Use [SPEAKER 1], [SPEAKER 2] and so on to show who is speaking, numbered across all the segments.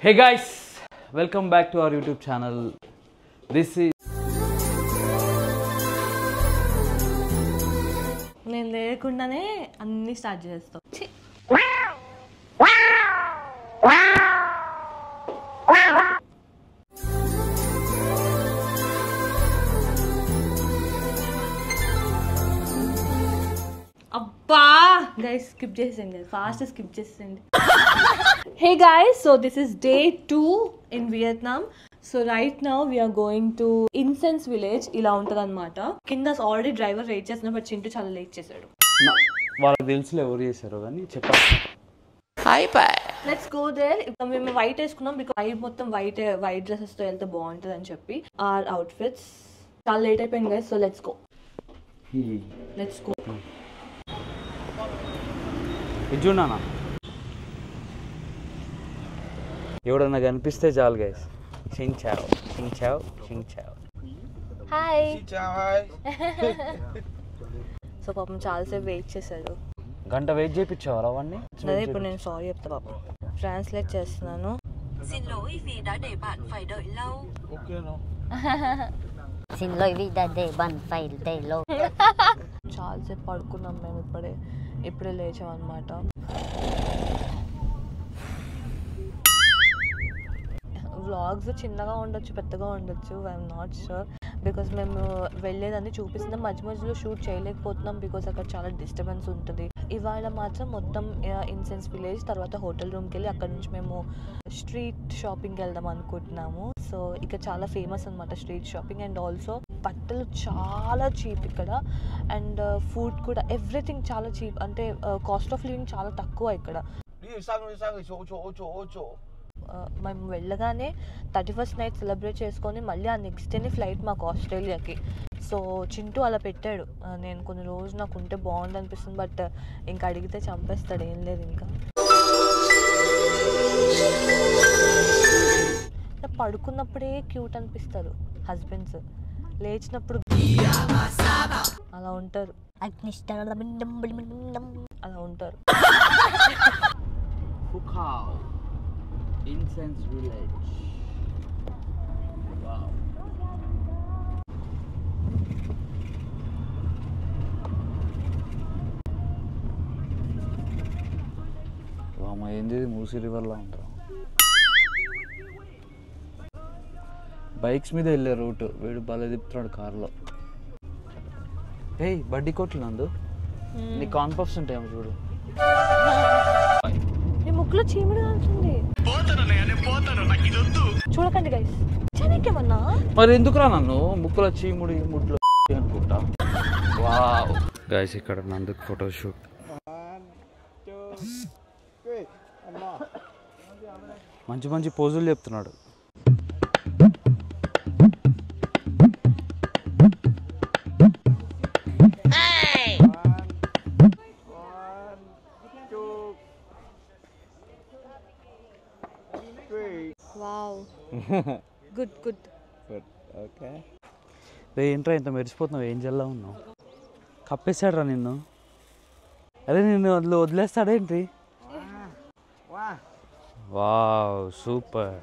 [SPEAKER 1] Hey guys, welcome back to our YouTube channel. This is
[SPEAKER 2] నేను లేకుండానే అన్ని start చేస్తాం. అబ్బా గైస్ స్కిప్ చేసేయండి, ఫాస్ట్ స్కిప్ చేసేయండి. Hey guys, so this is day 2 in Vietnam. So right now we are going to incense village. ఇలా ఉంటుంది అనమాట. కింద ఆల్రెడీ డ్రైవర్ వెయిట్ చేస్తున్నా, బట్ చింటూ చాలా లేట్ చేశాడు.
[SPEAKER 1] వాళ్ళకి తెలుసులే ఎవరు చేశారో కానీ చెప్పాలి.
[SPEAKER 2] Let's go there. మేము వైట్ వేసుకున్నాం బికాస్ వైట్ మొత్తం వైట్ డ్రెస్సెస్ తో వెళ్తే బాగుంటుంది అని చెప్పి ఆర్ అవుట్ఫిట్స్. చాలా లేట్ అయిపోయింది గైస్, సో లెట్స్ గో.
[SPEAKER 1] ఇజ్జున్నానా ఎవడన్నా కనిపిస్తే చాలు గైస్. చించావ్ చించావ్ చించావ్.
[SPEAKER 2] హాయ్. సో పాపం చాలాసేపు వెయిట్ చేశాడు.
[SPEAKER 1] గంట వెయిట్ చేయించావరా అవన్నీ?
[SPEAKER 2] అదే ఇప్పుడు నేను సారీ చెప్తా పాపం. ట్రాన్స్లేట్ చేస్తున్నాను.
[SPEAKER 3] Xin lỗi vì đã để bạn phải đợi lâu.
[SPEAKER 4] Xin lỗi vì đã để bạn phải đợi lâu.
[SPEAKER 2] చాలాసేపు పడుకున్నాం మేము. ఇప్పుడే లేచాం అనమాట. వ్లాగ్స్ చిన్నగా ఉండొచ్చు, పెద్దగా ఉండొచ్చు, ఐఎమ్ నాట్ షూర్. బికాస్ మేము వెళ్ళేదాన్ని చూపిస్తున్నాం, మధ్య మధ్యలో షూట్ చేయలేకపోతున్నాం బికాస్ అక్కడ చాలా డిస్టర్బెన్స్ ఉంటుంది. ఇవాళ మాత్రం మొత్తం ఇన్సెన్స్ విలేజ్, తర్వాత హోటల్ రూమ్కి వెళ్ళి అక్కడ నుంచి మేము స్ట్రీట్ షాపింగ్కి వెళ్దాం అనుకుంటున్నాము. సో ఇక్కడ చాలా ఫేమస్ అనమాట స్ట్రీట్ షాపింగ్. అండ్ ఆల్సో బట్టలు చాలా చీప్ ఇక్కడ. అండ్ ఫుడ్ కూడా ఎవ్రీథింగ్ చాలా చీప్. అంటే కాస్ట్ ఆఫ్ లివింగ్ చాలా తక్కువ ఇక్కడ. మేము వెళ్ళగానే 31st నైట్ సెలబ్రేట్ చేసుకొని మళ్ళీ ఆ నెక్స్ట్ డేని ఫ్లైట్ మాకు ఆస్ట్రేలియాకి. సో చింటూ అలా పెట్టాడు. నేను కొన్ని రోజు నాకు ఉంటే బాగుంది అనిపిస్తుంది, బట్ ఇంకా అడిగితే చంపేస్తాడు. ఏం లేదు, ఇంకా పడుకున్నప్పుడే క్యూట్ అనిపిస్తారు హస్బెండ్స్, లేచినప్పుడు అలా ఉంటారు, అలా ఉంటారు.
[SPEAKER 1] Incense village. Wow. వామ ఏంది మూసీ రివర్లా ఉంటాం. బైక్స్ మీద వెళ్ళే రూట్ వీడు బాగా తిప్పుతున్నాడు కార్లో. ఏయ్ బడ్డీ కొట్లు నందు, నీ కార్న్ పఫ్స్ ఉంటాయేమో చూడు.
[SPEAKER 2] నీ ముక్కులో చీమిడి కాల్చింది, చూడకండి గైస్. చెనకేమన్నా
[SPEAKER 1] మరి ఎందుకురా నన్ను ముక్కులో చీముడి ముడ్లో అనుకుంటా. వావ్ గైస్, ఇక్కడ నందుకు ఫోటోషూట్. మంచి మంచి పోజులు చెప్తున్నాడు.
[SPEAKER 2] Wow, good good.
[SPEAKER 1] ఓకే రే, ఏంట్రా ఇంత మెరిసిపోతున్నావు? ఏం జల్లా ఉన్నావు? కప్పేశాడ్రా నిన్ను. అరే నిన్ను వదిలేస్తాడేంటి? Wow super.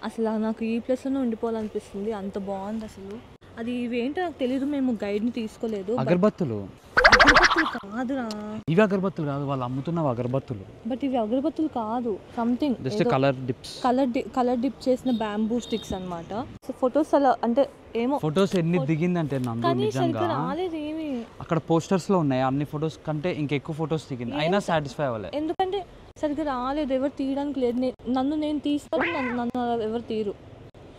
[SPEAKER 2] అసలు నాకు ఈ ప్లేస్లోనే ఉండిపోవాలనిపిస్తుంది, అంత బాగుంది అసలు. అది ఇవేంటో నాకు తెలియదు, మేము గైడ్ని తీసుకోలేదు.
[SPEAKER 1] అగరబత్తులు
[SPEAKER 2] కాదురా,
[SPEAKER 1] ఇవి అగరబత్తులు కాదు, వాళ్ళు అమ్ముతున్నవి అగరబత్తులు.
[SPEAKER 2] బట్ ఇవి అగరబత్తులు కాదు, something
[SPEAKER 1] just colour dips.
[SPEAKER 2] Colour dip చేసిన బ్యాంబూ స్టిక్స్ అన్నమాట. సో ఫొటోస్ అలా అంటే ఏమో
[SPEAKER 1] ఫొటోస్ ఎన్ని దిగిందంటే నందు నిజంగా
[SPEAKER 2] రాలేదు ఏమి.
[SPEAKER 1] అక్కడ పోస్టర్స్ లో ఉన్నాయి అన్ని ఫొటోస్ కంటే ఇంకెక్కువ ఫొటోస్ దిగింది, అయినా సాటిస్ఫై అవ్వలేదు.
[SPEAKER 2] ఎందుకంటే సరిగ్గా రాలేదు, ఎవరు తీయడానికి లేదు. నేను తీస్తాను, నన్ను ఎవరు తీరు.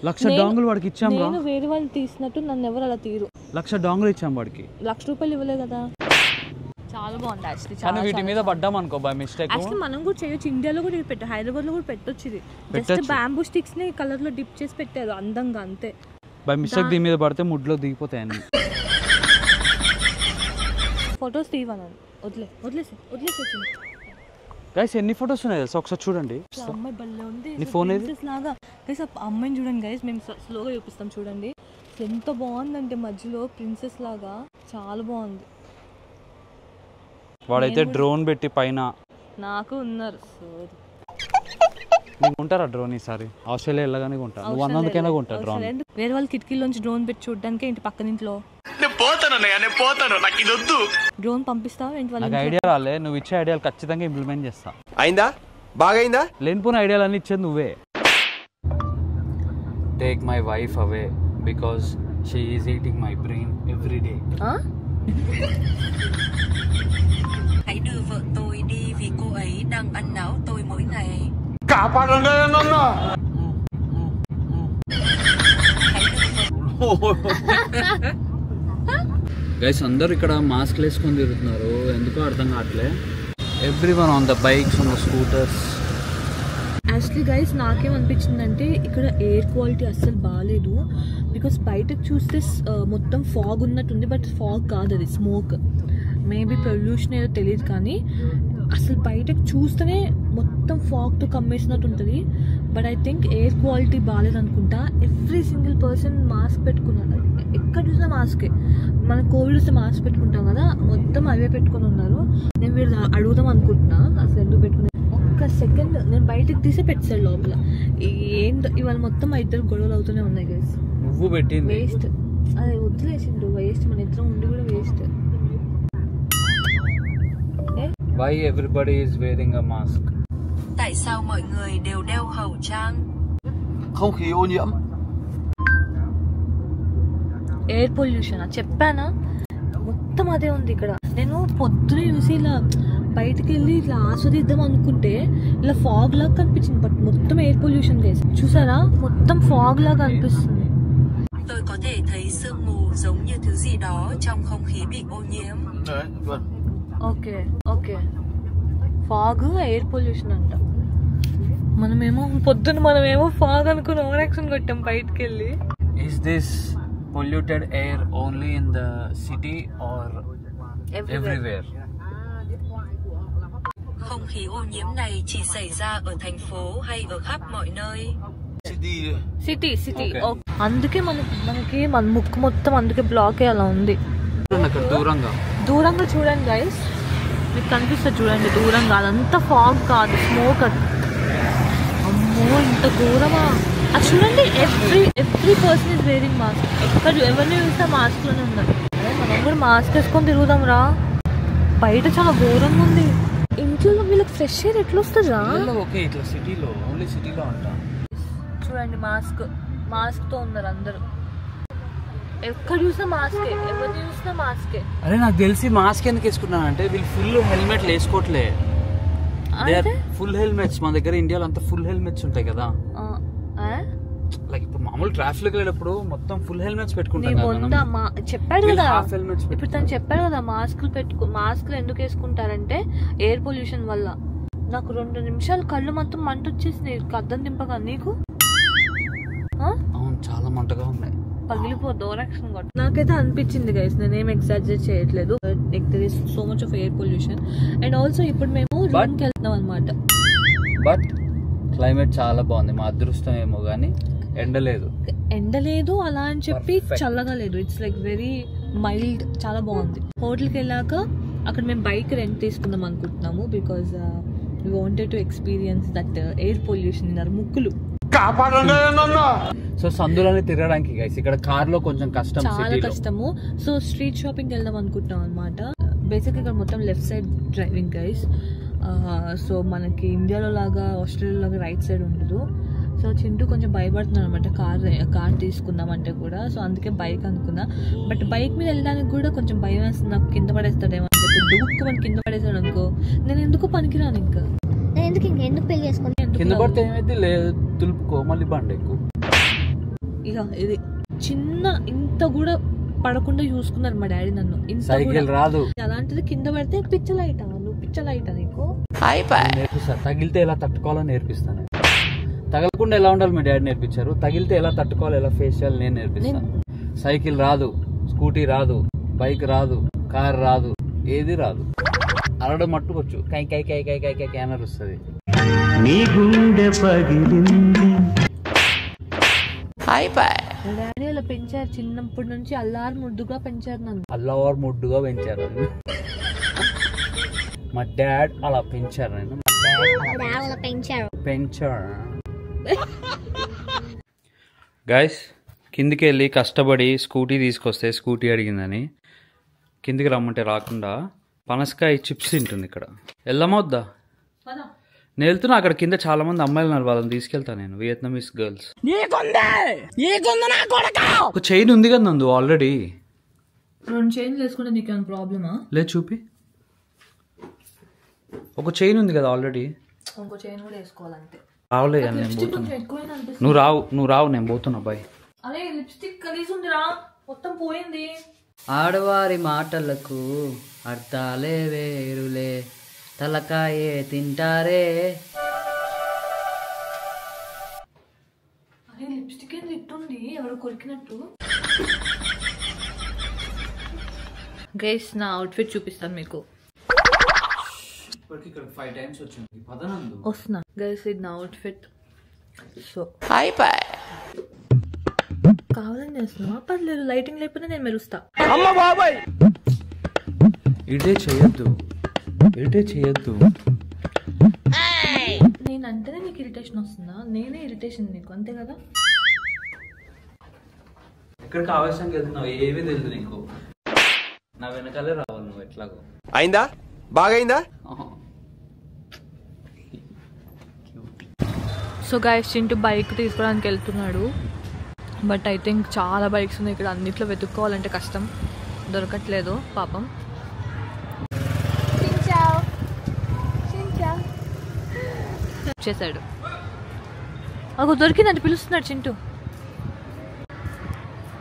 [SPEAKER 1] $1,00,000 వాడికి ఇచ్చాం.
[SPEAKER 2] నేను వేరే వాళ్ళు తీసినట్టు నన్ను ఎవరు అలా తీరు.
[SPEAKER 1] $1,00,000 ఇచ్చాం వాడికి.
[SPEAKER 2] ₹1,00,000 ఇవ్వలే కదా. చాలా బాగుంది యాక్చువల్లీ.
[SPEAKER 1] కానీ వీటి మీద పడ్డాం అనుకో బై మిస్టేక్.
[SPEAKER 2] యాక్చువల్లీ మనం కూడా చేయొచ్చు, ఇండియాలో కూడా ఇది పెట్టారు, హైదరాబాద్ లో కూడా పెట్టొచ్చు. ఇది జస్ట్ బ్యాంబూ స్టిక్స్ ని కలర్ లో డిప్ చేసి పెట్టారు అందంగా, అంతే.
[SPEAKER 1] బై మిస్టేక్ దీని మీద పడితే ముడ్లో దిగిపోతాయి అన్ని.
[SPEAKER 2] ఫొటోస్ తీయవన్నాను, వదిలేసి
[SPEAKER 1] గైస్ ఎన్ని ఫొటోస్ ఉన్నాయి తెలుసా? ఒకసారి చూడండి.
[SPEAKER 2] అమ్మాయి బల్లే ఉంది.
[SPEAKER 1] నీ ఫోన్ ఏది?
[SPEAKER 2] లాగా గైస్ ఆ అమ్మాయిని చూడండి గైస్, మేము స్లోగా చూపిస్తాం చూడండి. ఎంత బాగుందంటే మధ్యలో ప్రిన్సెస్ లాగా చాలా బాగుంది.
[SPEAKER 1] వాడైతే డ్రోన్ పెట్టి పైన
[SPEAKER 2] నాకు ఉన్నారు
[SPEAKER 1] నీకు ఉంటారా డ్రోన్? ఈసారి ఆస్ట్రేలియా వెళ్ళగానే ఉంటా. నువ్వు అన్నందుకైనా ఉంటా డ్రోన్.
[SPEAKER 2] వేరే వాళ్ళ కిటికీలోంచి డ్రోన్ పెట్టి చూడడానికి ఇంటి పక్కన ఇంట్లో డ్రోన్ పంపిస్తావా ఏంటి?
[SPEAKER 1] నాకు ఐడియా రాలే, నువ్వు ఇచ్చే ఐడియాలు ఖచ్చితంగా ఇంప్లిమెంట్ చేస్తా.
[SPEAKER 5] అయిందా? బాగైందా?
[SPEAKER 1] లేనిపోయిన ఐడియాలు అన్ని ఇచ్చేది నువ్వే. Take my wife away because she is eating my brain every day.
[SPEAKER 3] Hãy đưa vợ tôi đi vì cô ấy đang ăn não tôi mỗi ngày.
[SPEAKER 1] Guys అందరూ ఇక్కడ మాస్క్లు వేసుకొని తిరుగుతున్నారు, ఎందుకో అర్థం కావట్లే. Everyone on the bikes, on the scooters.
[SPEAKER 2] Actually guys నాకేమనిపించిందంటే ఇక్కడ ఎయిర్ క్వాలిటీ అస్సలు బాగాలేదు. బికాస్ బయటకు చూస్తే మొత్తం ఫాగ్ ఉన్నట్టుంది, బట్ ఫాగ్ కాదు, అది స్మోక్. మేబీ పొల్యూషన్ ఏదో తెలియదు, కానీ అసలు బయటకు చూస్తేనే మొత్తం ఫాగ్తో కమ్మేసినట్టు ఉంటుంది. But I think air quality బాగాలేదు అనుకుంటా. ఎవ్రీ సింగిల్ పర్సన్ మాస్క్ పెట్టుకున్నారు, ఎక్కడ చూసినా మాస్కే. మన కోవిడ్ వస్తే మాస్క్ పెట్టుకుంటాం కదా, మొత్తం అవే పెట్టుకొని ఉన్నారు. నేను వీళ్ళు అడుగుదాం అనుకుంటున్నా అసలు ఎందుకు పెట్టుకున్నా. ఒక్క సెకండ్ నేను బయటకు తీసే పెట్టాడు లోపల. ఏంటో ఇవాళ మొత్తం మా ఇద్దరు గొడవలు అవుతూనే ఉన్నాయి గైస్.
[SPEAKER 1] నువ్వు పెట్టింది
[SPEAKER 2] వేస్ట్, అదే వదిలేసిండు వేస్ట్. మన ఇద్దరం ఉండి కూడా waste.
[SPEAKER 1] Why everybody is wearing a mask?
[SPEAKER 3] Tại sao mọi người đều đeo khẩu trang?
[SPEAKER 5] Không khí ô nhiễm.
[SPEAKER 2] Air pollution చెప్పానా, మొత్తం అదే ఉంది ఇక్కడ. నేను పొద్దున చూసి ఇలా బయటకు వెళ్ళి ఇట్లా ఆస్వాదిద్దాం అనుకుంటే ఇలా ఫాగ్ లాగా కనిపించింది, బట్ మొత్తం ఎయిర్ పొల్యూషన్ చేసి చూసారా, మొత్తం ఫాగ్ లాగా అనిపిస్తుంది.
[SPEAKER 3] Tôi có thể thấy sương mù giống như thứ gì đó trong không khí bị ô nhiễm.
[SPEAKER 5] Đấy, vâng.
[SPEAKER 2] Okay okay, fog air pollution అంట. మనమేమో ఫాగ్ అనుకుని ఓవర్ యాక్షన్ కొట్టాం బయటకు వెళ్ళి.
[SPEAKER 1] Is this polluted air only in the city or everywhere?
[SPEAKER 3] Không khí ô nhiễm này chỉ xảy ra ở thành phố hay ở khắp mọi nơi?
[SPEAKER 2] City అందుకే మనకి మన ముక్కు మొత్తం అందుకే బ్లాక్ అలా ఉంది. దూరంగా చూడండి గైస్, మీకు కనిపిస్తుంది చూడండి దూరంగా, అదంతా ఫాగ్ కాదు, స్మోక్. అది అమ్మో ఇంత ఘోరమా. అది చూడండి, every person is wearing mask. ఎక్కడ ఎవరిని చూస్తే మాస్క్లోనే ఉన్నారు. అదే మనం కూడా మాస్క్ వేసుకొని తిరుగుదాం రా. బయట చాలా ఘోరంగా ఉంది. ఇంట్లో వీళ్ళకి ఫ్రెష్ ఎయిర్ ఎట్లా వస్తుందా?
[SPEAKER 1] ఓకే, ఇట్లా సిటీలో, ఓన్లీ సిటీలో అంట.
[SPEAKER 2] చూడండి మాస్క్తో ఉన్నారు అందరూ. ఎక్కడ చూసినా మాస్కే, ఎవరిని చూసినా మాస్కే.
[SPEAKER 1] అరే నాకు తెలిసి మాస్క్ ఎందుకు వేసుకున్నాను అంటే వీళ్ళు ఫుల్ హెల్మెట్లు వేసుకోవట్లే. ఫుల్ హెల్మెట్స్ మన దగ్గర ఇండియాలో అంతా ఫుల్ హెల్మెట్స్ ఉంటాయి కదా. లైక్ ఇప్పుడు మామూలు ట్రాఫిక్ వెళ్ళినప్పుడు మొత్తం ఫుల్ హెల్మెట్స్ పెట్టుకుంటాం.
[SPEAKER 2] చెప్పాడు కదా ఇప్పుడు తను చెప్పాడు కదా, మాస్క్లు ఎందుకు వేసుకుంటారంటే ఎయిర్ పొల్యూషన్ వల్ల. నాకు 2 నిమిషాలు కళ్ళు మొత్తం మంట వచ్చేసినాయి అద్దం దింపగా. నీకు
[SPEAKER 1] అవును, చాలా మంటగా ఉన్నాయి,
[SPEAKER 2] పగిలిపోద్దు ఓవర్ యాక్షన్ కూడా. నాకైతే అనిపించింది గైస్, నేనేం ఎగ్జాజరేట్ చేయట్లేదు. There is so much of air pollution. And also ఇప్పుడు మేము రూమ్కి వెళ్తున్నాం అనమాట.
[SPEAKER 1] బట్ క్లైమేట్ చాలా బాగుంది. మా అదృష్టం ఏమో కానీ ఎండలేదు
[SPEAKER 2] అలా అని చెప్పి చల్లగా లేదు. ఇట్స్ లైక్ వెరీ మైల్డ్, చాలా బాగుంది. హోటల్కి వెళ్ళాక అక్కడ మేము బైక్ రెంట్ తీసుకుందాం అనుకుంటున్నాము. Because we wanted to experience that air pollution in our ముక్కులు.
[SPEAKER 1] సో సందులోనే తిరగడానికి గైస్ ఇక్కడ కార్ లో కొంచెం కష్టం,
[SPEAKER 2] చాలా కష్టము. సో స్ట్రీట్ షాపింగ్ వెళ్దాం అనుకుంటున్నాం అనమాట. బేసిక్ ఇక్కడ మొత్తం left side driving guys. So మనకి ఇండియాలో లాగా ఆస్ట్రేలియాలో లాగా రైట్ సైడ్ ఉండదు. సో చింటూ కొంచెం భయపడుతున్నాను అనమాట కార్ తీసుకుందామంటే కూడా. సో అందుకే బైక్ అనుకున్నా. బట్ బైక్ మీద వెళ్ళడానికి కూడా కొంచెం భయం వేస్తుంది నాకు, కింద పడేస్తాడేమో అని చెప్పి. డుక్కు మనం కింద పడేసాడు అనుకో, నేను ఎందుకు పనికిరాను. ఇంకా
[SPEAKER 4] ఎందుకు పెళ్లి చేసుకుని
[SPEAKER 1] కింద పడితే ఏమైంది, లేదు తులుపుకో మళ్ళీ బండి ఎక్కువ.
[SPEAKER 2] ఇక ఇది చిన్న ఇంత కూడా పడకుండా చూసుకున్నారు మా డాడీ నన్ను.
[SPEAKER 1] సైకిల్ రాదు,
[SPEAKER 2] అలాంటిది కింద పడితే పిచ్చలైటా నీకు
[SPEAKER 1] నేర్పిస్తా. తగిలితే ఎలా తట్టుకోవాలో నేర్పిస్తాను. తగలకుండా ఎలా ఉండాలి మీ డాడీ నేర్పించారు. తగిలితే ఎలా తట్టుకోవాలి, ఎలా ఫేస్ చేయాలి నేను నేర్పిస్తాను. సైకిల్ రాదు, స్కూటీ రాదు, బైక్ రాదు, కార్ రాదు, ఏది రాదు. అరడం మట్టుకోవచ్చు, కై కై కై కై కై కై క్యానర్ వస్తుంది.
[SPEAKER 6] నీ గుండె పగిలింది.
[SPEAKER 1] Hi bye.
[SPEAKER 2] డాడీ అలా పెంచారు చిన్నప్పటి నుంచి అల్లారు ముద్దుగా పెంచారు నన్ను.
[SPEAKER 1] అల్లవారు ముడ్డుగా పెంచారు. మా డాడ్ అలా పెంచారు నేను. పెంచారు గైస్. కిందికి వెళ్ళి కష్టపడి స్కూటీ తీసుకొస్తే స్కూటీ అడిగిందని కిందికి రమ్మంటే రాకుండా పనసకాయ చిప్స్ తింటుంది ఇక్కడ. వెళ్దామొద్దా? నేను వెళ్తున్నా. అక్కడ కింద చాలా మంది అమ్మాయిలు ఉన్నారు, వాళ్ళని తీసుకెళ్తా నేను. Vietnamese girls. ఒక చైన్ ఉంది కదా నందు ఆల్రెడీ.
[SPEAKER 2] 2 చైన్లు వేసుకుంటే నీకేమైనా ప్రాబ్లమా?
[SPEAKER 1] లేదు చూపి. ఒక చైన్ ఉంది కదా ఆల్రెడీ.
[SPEAKER 2] ఇంకో చైన్ కూడా వేసుకోవాలంటే.
[SPEAKER 1] రావులే నేను పోతున్నా. నువ్వు రావు నేను పోతున్నా బాయ్.
[SPEAKER 2] అరే లిప్స్టిక్ కలిసి ఉందిరా, మొత్తం పోయింది.
[SPEAKER 1] ఆడవారి మాటలకు అర్థాలే వేరులే, తలకాయే తింటారే.
[SPEAKER 2] అరే లిప్స్టిక్ ఏం తిట్టుంది, ఎవరు కొరికినట్టు. గైస్ నా అవుట్ఫిట్ చూపిస్తాను మీకు. వస్తున్నా గైస్, ఇది నా అవుట్ఫిట్. సో కావాలని చేస్తున్నా పర్లేదు, లైటింగ్ లేకపోతే నేను మెరుస్తా.
[SPEAKER 1] ఇటే చేయొద్దు.
[SPEAKER 2] నేనంటేనే నీకు ఇరిటేషన్ వస్తుందా? నేనే ఇరిటేషన్ నీకు, అంతే కదా?
[SPEAKER 1] ఎక్కడికి ఆవేశంగా వెళ్తున్నావు ఏమీ తెలియదు నీకు. నా వెనకాలే రావాలి నువ్వు ఎట్లాగో.
[SPEAKER 5] అయిందా? బాగైందా?
[SPEAKER 2] సో గైస్ చింటూ బైక్ తీసుకోవడానికి వెళ్తున్నాడు. బట్ ఐ థింక్ చాలా బైక్స్ ఉన్నాయి ఇక్కడ, అన్నిట్లో వెతుక్కోవాలంటే కష్టం, దొరకట్లేదు పాపం. చేశాడు. ఒక దొరికిందంటే పిలుస్తున్నాడు చింటూ.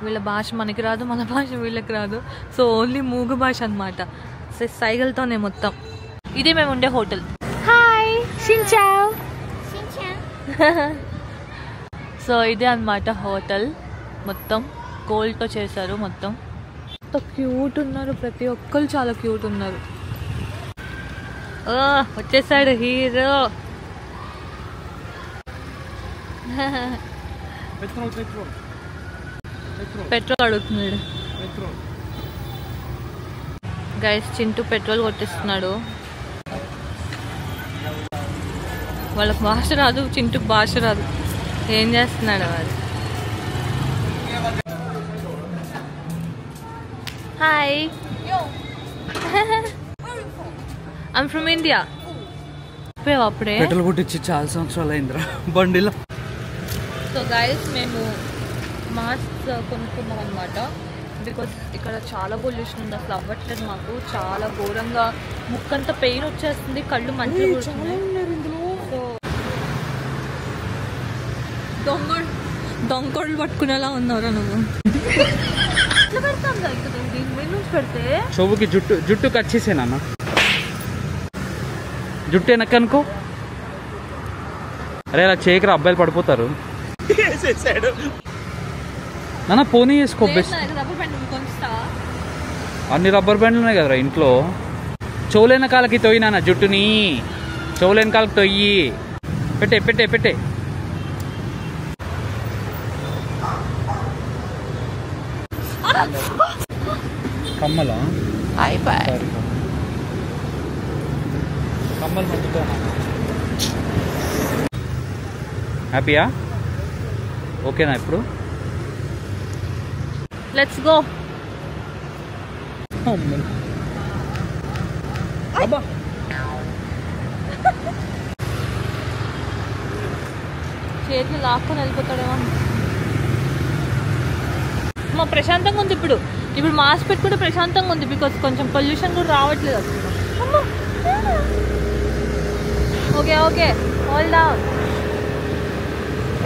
[SPEAKER 2] వీళ్ళ భాష మనకి రాదు, మన భాష వీళ్ళకి రాదు. సో ఓన్లీ మూగ భాష అనమాట, సైగలతోనే మొత్తం. ఇదే మేము ఉండే హోటల్. హాయ్ షించావ్. సో ఇదే అనమాట హోటల్, మొత్తం గోల్డ్తో చేశారు. మొత్తం క్యూట్ ఉన్నారు, ప్రతి ఒక్కరు చాలా క్యూట్ ఉన్నారు. వచ్చేసాడు హీరో. పెట్రోల్ అడుగుతున్నాడు గైస్. చింటూ పెట్రోల్ కొట్టిస్తున్నాడు. వాళ్ళకి భాష రాదు, చింటూకి భాష రాదు. ఏం చేస్తున్నాడు వాడు? Hi, I'm from India. అప్పుడే
[SPEAKER 1] పెట్రోల్ కొట్టించి చాలా సంవత్సరాలు అయిందిరా బండిలో.
[SPEAKER 2] సో గైస్ మేము మాస్క్ కొనుక్కున్నాం అనమాట, బికాస్ ఇక్కడ చాలా పొల్యూషన్ ఉంది, అసలు అవ్వట్లేదు మాకు. చాలా ఘోరంగా ముక్కంతా పెయిన్ వచ్చేస్తుంది, కళ్ళు మంచిగా కూర్చున్నాయి. సో దొంగోళ్ళు పట్టుకునేలా ఉన్నారా నువ్వు? ఎట్లా పెడతాం పెడితే
[SPEAKER 1] చెవుకి జుట్టు కచ్చేసేనా? జుట్టు వెనక్కనుకో. అరే అలా చేయకరా, అబ్బాయిలు పడిపోతారు. నాన్న పోనీ వేసుకో. అన్ని రబ్బర్ బ్యాండ్లు ఉన్నాయి కదరా ఇంట్లో. చెవులైన కాలకి తొయ్యి నాన్న జుట్టుని, చెవులైన కాలకి తొయ్యి. పెట్టే కమ్మలా కమ్మలు మంచుతానా? హ్యాపీయా? ఓకేనా ఇప్పుడు?
[SPEAKER 2] Let's go.
[SPEAKER 1] అబ్బా
[SPEAKER 2] చేతులు లాక్కొని వెళ్ళిపోతాడేమో. మా ప్రశాంతంగా ఉంది ఇప్పుడు. మాస్క్ పెట్టుకుంటే ప్రశాంతంగా ఉంది, బికాస్ కొంచెం పొల్యూషన్ కూడా రావట్లేదు అసలు. Okay hold down.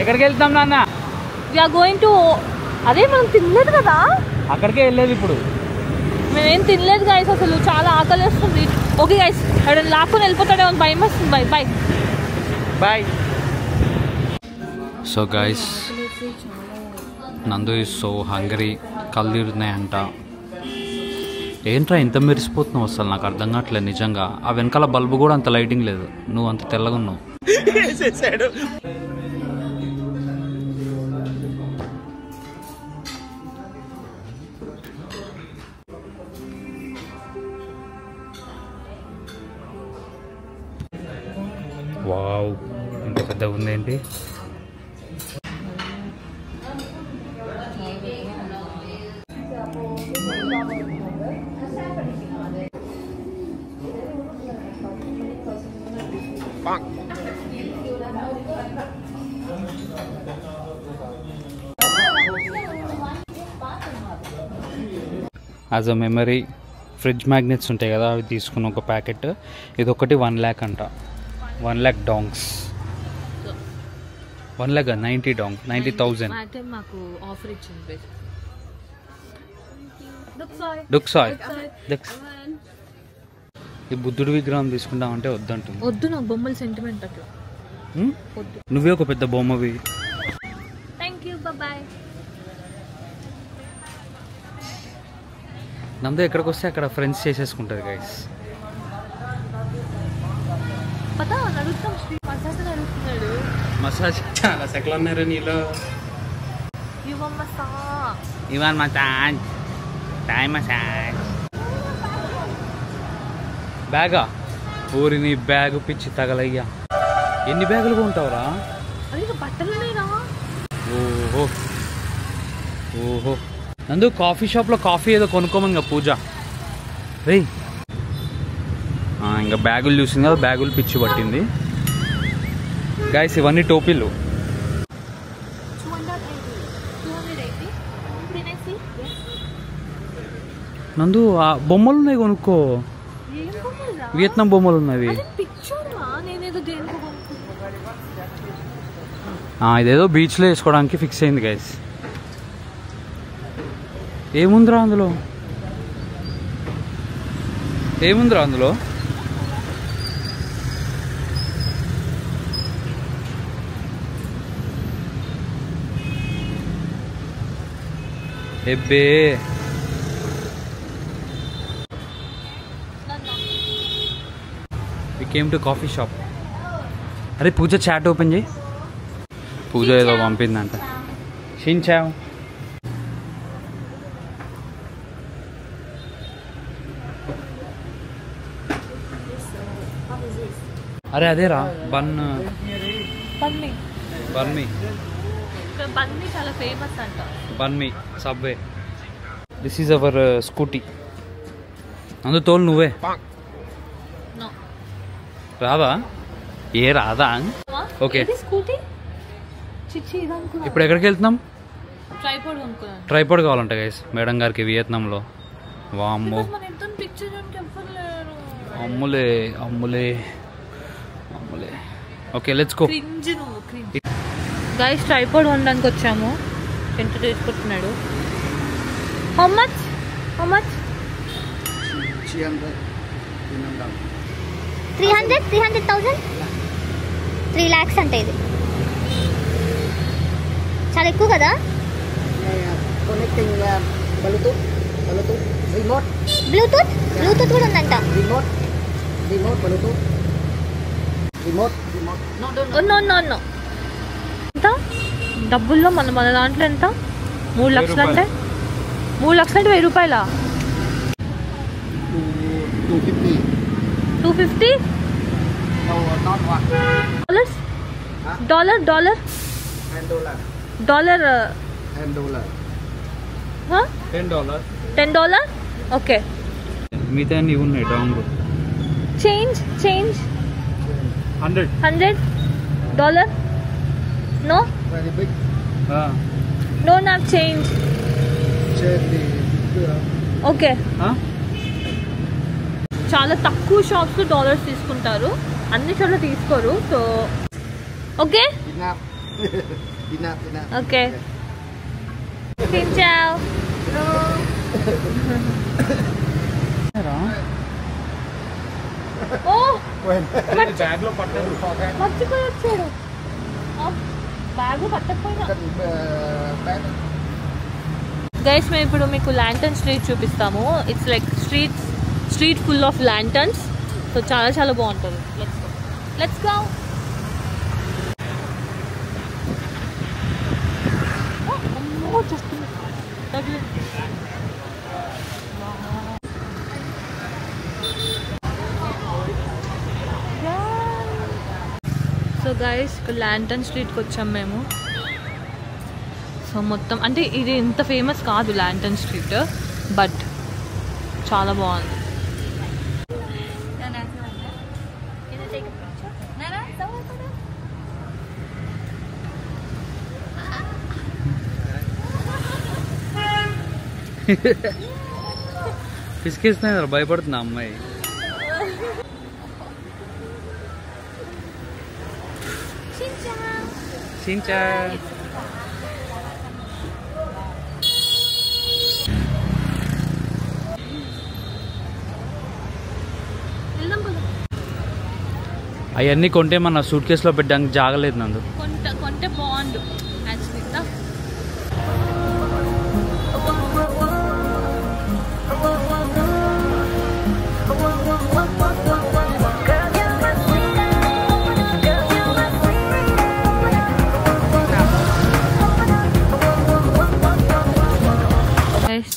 [SPEAKER 1] ఎక్కడికి వెళ్తాం నాన్న?
[SPEAKER 2] We are going to. అదే మనం తినలేదు కదా,
[SPEAKER 1] అక్కడికే వెళ్ళేది ఇప్పుడు.
[SPEAKER 2] మేమేం తినలేదు గైస్, అసలు చాలా ఆకలి వేస్తుంది. ఓకే గైస్, అక్కడ లాక్కొని వెళ్ళిపోతాడేమో భయం వస్తుంది. బాయ్.
[SPEAKER 1] సో గైస్, నందు ఈజ్ సో హంగరీ. కళ్ళు తిరుగుతున్నాయంట. ఏంట్రా ఇంత మెరిసిపోతున్నావు అసలు? నాకు అర్థం కావట్లేదు నిజంగా. ఆ వెనకాల బల్బు కూడా అంత లైటింగ్ లేదు, నువ్వు అంత తెల్లగా ఉన్నావు. వావ్, ఇంత పెద్దగా ఉందేంటి? As a memory fridge magnets ఉంటాయి కదా, అవి తీసుకున్న ఒక ప్యాకెట్. ఇది ఒకటి 1 lakh అంట. 1 lakh డాంగ్స్. 1 lakh 90 dong, 90,000.
[SPEAKER 2] మాకు ఆఫర్ ఇచ్చింది.
[SPEAKER 1] డుక్సాయ్. ఈ బుద్ధుడి విగ్రహం తీసుకుంటామంటే వద్దంటుంది.
[SPEAKER 2] వద్దు, నాకు బొమ్మల సెంటిమెంట్ అట్లా.
[SPEAKER 1] నువ్వే ఒక పెద్ద బొమ్మవి.
[SPEAKER 2] Thank you, bye.
[SPEAKER 1] నందు ఎక్కడికి వస్తే అక్కడ ఫ్రెండ్స్ చేసేసుకుంటుంది గైస్. మసాజ్ చాలా సెకలు అన్నారు నీలో. ఇవాన్ మసాజ్, టైం మసాజ్. బ్యాగా? ఊరి నీ బ్యాగు పిచ్చి తగలయ్యా. ఎన్ని బ్యాగులు కొంటావురా? ఓహో ఓహో. నందు కాఫీ షాప్లో కాఫీ ఏదో కొనుక్కోమని పూజ. రే ఇంకా బ్యాగులు చూసింది కదా, బ్యాగులు పిచ్చి పట్టింది గైస్. ఇవన్నీ టోపీలు. నందు ఆ బొమ్మలు ఉన్నాయి, కొనుక్కో. వియత్నాం బొమ్మలు ఉన్నవి. ఇదేదో బీచ్లో వేసుకోవడానికి ఫిక్స్ అయింది గైస్. ఏముందిరా అందులో? ఎబ్బే we came to coffee shop. అరే పూజ చాట్ ఓపెన్ చేయి. పూజ ఏదో పంపిందంట. షించావ్. అరే అదేరా బన్నీ
[SPEAKER 2] చాలా ఫేమస్ అంట.
[SPEAKER 1] Bunny subway. This is our scooty. అందు తోలు నువ్వే. రాదా? రాదా? ఓకే. ఇప్పుడు ఎక్కడికి వెళ్తున్నాం? ట్రైపాడ్ కావాలంట గైస్ మేడం గారికి వియత్నాంలో. వామ్మో, అమ్ములే అమ్ములే అమ్ములే. Okay let's go.
[SPEAKER 2] Guys tripod కొనడానికి వచ్చాము. ఎంత తీసుకుంటున్నాడు? How much?
[SPEAKER 4] 300,000 3 lakhs అంటే ఇది చాలా ఎక్కువ కదా. బ్లూటూత్ కూడా ఉందంట.
[SPEAKER 2] ఎంత డబ్బుల్లో మన దాంట్లో ఎంత? 3 లక్షలు అంటే 1,000 రూపాయలా? 250 డాలర్. $10. ఓకే.
[SPEAKER 1] మిగతా ఇవి ఉన్నాయి డాంగ్.
[SPEAKER 2] చేంజ్ $100. నో నాకు చేంజ్. ఓకే. చాలా తక్కువ షాప్స్ డాలర్స్ తీసుకుంటారు, అన్ని చోట్ల తీసుకోరు. So okay okay. మర్చిపోయి వచ్చాడు. బ్యాగ్ పట్టకపోయినా. గైస్ మేము ఇప్పుడు మీకు ల్యాంటర్న్ స్ట్రీట్ చూపిస్తాము. It's like street full of lanterns. So చాలా బాగుంటుంది. Let's go. సో గైస్ ఇక్కడ ల్యాంటన్ స్ట్రీట్కి వచ్చాం మేము. సో మొత్తం అంటే ఇది ఇంత ఫేమస్ కాదు ల్యాంటన్ స్ట్రీట్, బట్ చాలా బాగుంది.
[SPEAKER 1] పిసికిస్తున్నారు, భయపడుతున్నా అమ్మాయి. చించా అవన్నీ కొంటే మన సూట్ కేసులో పెట్టడానికి జాగలేదు నందు.
[SPEAKER 2] కొంటే బాగుండు యాక్చువల్లీ.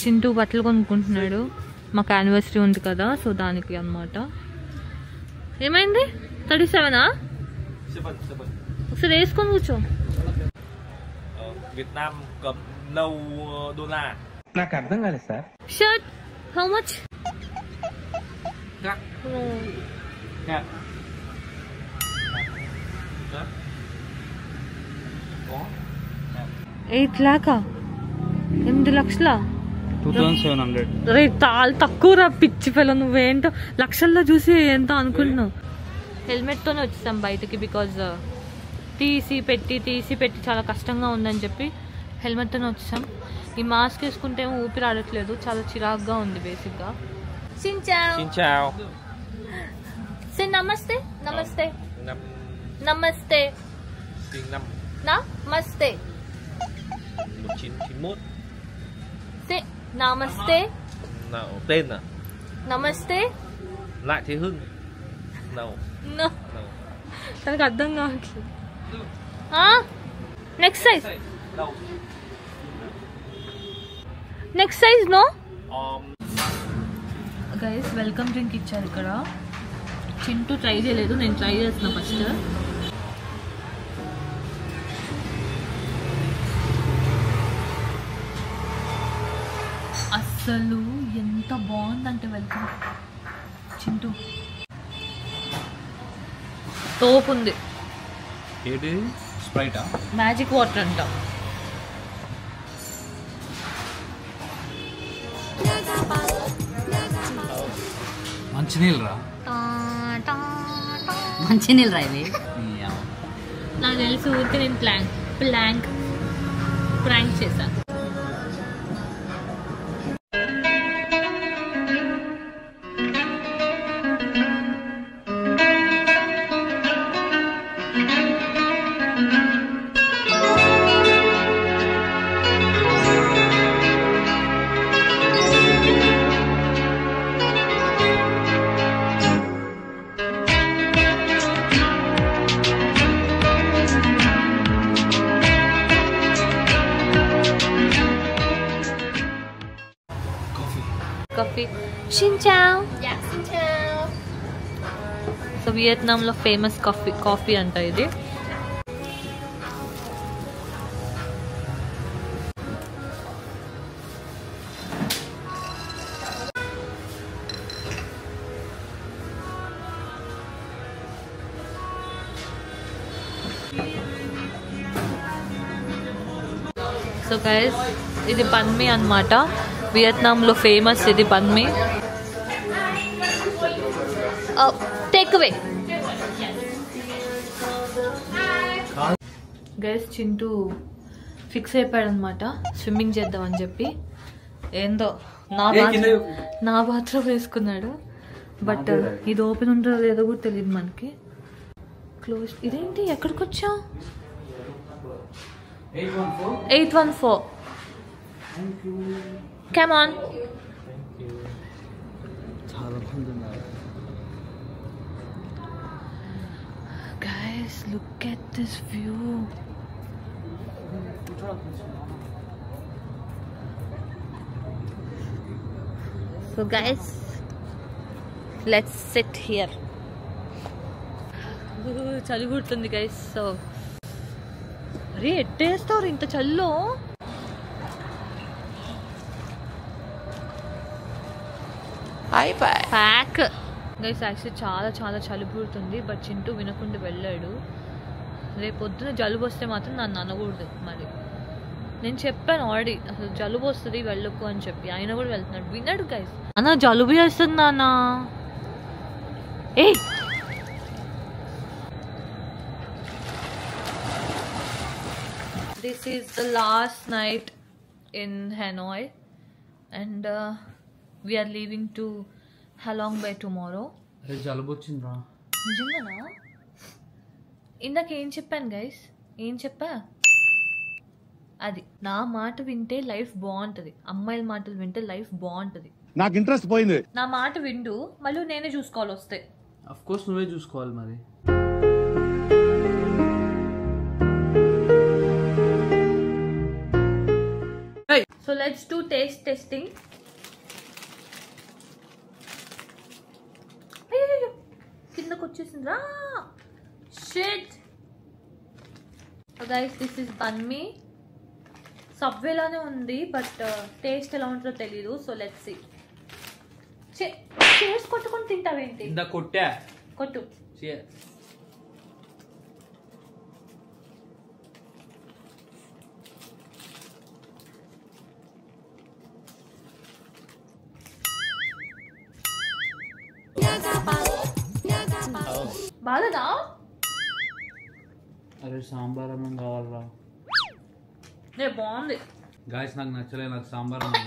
[SPEAKER 2] చింటూ బట్టలు కొనుక్కుంటున్నాడు, మాకు యానివర్సరీ ఉంది కదా సో దానికి అన్నమాట. ఏమైంది 37ఆ? ఒకసారి వేసుకొని కూర్చో.
[SPEAKER 5] నాకు అర్థం కాలేదు sir.
[SPEAKER 2] Shirt how much? 8 lakhs, 8 లక్షల
[SPEAKER 1] 2700.
[SPEAKER 2] రేట్ చాలా తక్కువ రా పిచ్చి పిల్ల, నువ్వేంటో లక్షల్లో చూసి ఎంతో అనుకుంటున్నావు. హెల్మెట్తోనే వచ్చేసాం బయటకి, బికాజ్ తీసి పెట్టి చాలా కష్టంగా ఉందని చెప్పి హెల్మెట్తోనే వచ్చేసాం. ఈ మాస్క్ వేసుకుంటే ఏమో ఊపిరి ఆడట్లేదు, చాలా చిరాగ్గా ఉంది బేసిక్గా. నమస్తే నమస్తే నమస్తే నమస్తే namaste.
[SPEAKER 6] Nào tên à?
[SPEAKER 2] Namaste.
[SPEAKER 6] Lại Thế Hưng. Nào.
[SPEAKER 2] No. తనకు అర్థం కావట్లేదు. Next size. Next size no. Guys welcome drink ఇచ్చారు ఇక్కడ. చింటూ ట్రై చేయలేదు, నేను ట్రై చేస్తున్నా ఫస్ట్. అసలు ఎంత బాగుందంటే వెల్కమ్. చింటూ తోపు ఉంది.
[SPEAKER 1] ఏంటి స్ప్రైటా?
[SPEAKER 2] మ్యాజిక్ వాటర్ అంట.
[SPEAKER 1] మంచినీళ్ళు రా.
[SPEAKER 7] మంచినీళ్ళు రా ఇవి.
[SPEAKER 2] నాకు తెలిసి ఊరికి నేను ప్రాంక్ చేశాను. కాఫీ. షిన్చావ్. సో వియత్నాంలో ఫేమస్ కాఫీ అంట ఇది. సో గైస్ ఇది బన్మీ అన్నమాట, వియత్నాంలో ఫేమస్ ఇది banh mi. Take away. Guys Chintu fix అయిపోయాడు అనమాట స్విమ్మింగ్ చేద్దామని చెప్పి. ఏందో నా బాత్రూమ్ వేసుకున్నాడు, బట్ ఇది ఓపెన్ ఉంటుందో లేదో కూడా తెలియదు మనకి. క్లోజ్. ఇదేంటి ఎక్కడికి వచ్చాం? 814. Come on. Guys, look at this view. So guys, let's sit here. చలి పుడుతుంది గైస్. సో అరే ఎట్టేస్తారు ఇంత చల్లో. Pack guys. యాక్చువల్లీ చాలా చాలా చలి పుడుతుంది. బట్ చింటూ వినకుండా వెళ్ళాడు. రేపు పొద్దున జలుబు వస్తే మాత్రం నన్ను అనకూడదు. మరి నేను చెప్పాను ఆల్రెడీ అసలు జలుబు వస్తుంది వెళ్ళకు అని చెప్పి, ఆయన కూడా వెళ్తున్నాడు. విన్నాడు గైస్. అన్న జలుబు చేస్తుంది నాన్న. Ah this is the last night in Hanoi and we're leaving to Halong by tomorrow.
[SPEAKER 1] జలుబు వచ్చిందిరా.
[SPEAKER 2] నిజంగానా? ఇందాక ఏం చెప్పాను గైస్? ఏం చెప్పా? అది నా మాట వింటే లైఫ్ బాగుంటది, అమ్మాయిల మాటలు వింటే లైఫ్ బాగుంటది.
[SPEAKER 7] నాకు ఇంట్రెస్ట్ పోయింది.
[SPEAKER 2] నా మాట విండు, మళ్ళీ నేనే చూసుకోవాలి వస్తే.
[SPEAKER 1] అఫ్ కోర్స్ నువ్వే చూసుకోవాలి మరి.
[SPEAKER 2] So let's do taste testing. కిందకు వచ్చేసిందిరా. Shit. So guys this is banh mi. సబ్వేలానే ఉంది బట్ టేస్ట్ ఎలా ఉంటుందో తెలీదు. So let's see. చేర్స్ కొట్టుకొని తింటావేంటి?
[SPEAKER 1] ఇందా కొట్టా.
[SPEAKER 2] కొట్టు. బాలేదా?
[SPEAKER 1] అరే సాంబార్ అన్నం కావాలరా.
[SPEAKER 2] బాగుంది
[SPEAKER 1] గాయస్. నాకు నచ్చలేదు, నాకు సాంబార్ అన్నం.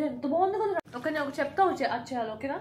[SPEAKER 2] ఎంత బాగుంది కదా. ఒక నేను చెప్తా వచ్చేయాలి. ఓకేనా?